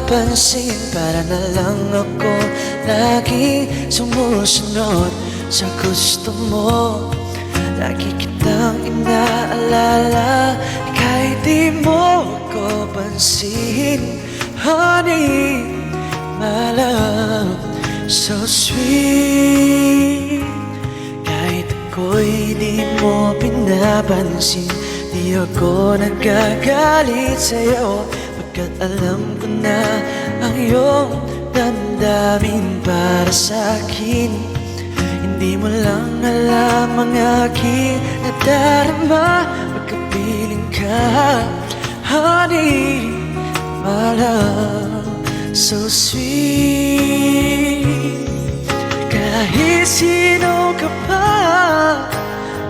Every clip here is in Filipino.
pinapansin. Para na lang ako laging sumusunod sa gusto mo. Lagi kitang inaalala kahit di mo ako pansin. Honey, my love, so sweet. Kahit ako'y di mo pinapansin, di ako nagkagalit sa'yo, pagkat alam ko na ang iyong damdamin para sa'kin. Hindi mo lang alam ang aking nadarama pagkapiling ka. Honey, my love, so sweet. Kahit sino ka pa,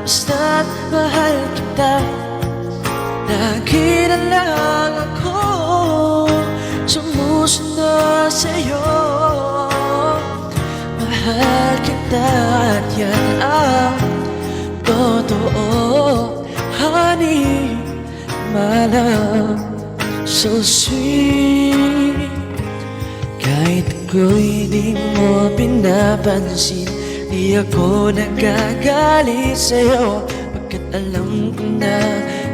basta't mahal kita. Lagi na lang ako sumusunod sa'yo. Mahal kita at yan ang totoo. Honey, my love, so sweet. Kahit ako'y di mo pinapansin, di ako nagagalit sa'yo, pagkat alam ko na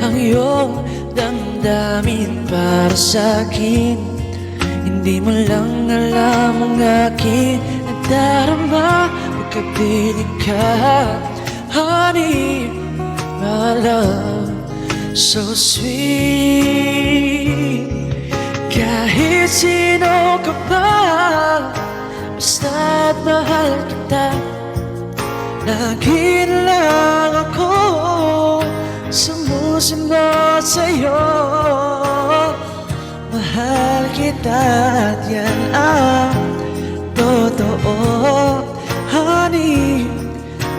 ang iyong damdamin para sa'kin. Hindi mo lang alam ang aking nadarama pagkapiling ka. Honey, my love, so sweet. Kahit sino ka pa, basta't mahal kita. Lagi na lang ako sumusunod sa'yo. Mahal kita at yan ang totoo. Honey,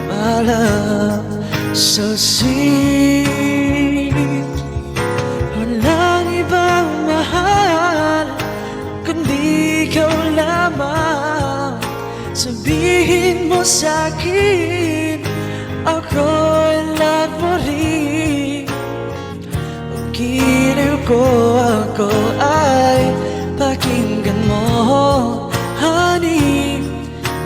my love, so sweet. Walang ibang mahal kundi ikaw lamang. Sabihin mo sa'kin, ako'y love mo rin. Ang giliw ko, ako ay pakinggan mo. Honey,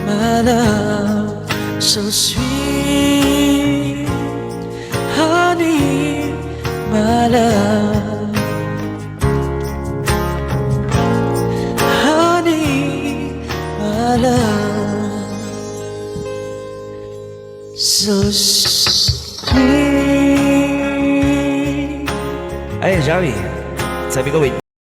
my love, so sweet. Honey, my love, honey, my love, so sweet. Ay, Javi, sabi ko wait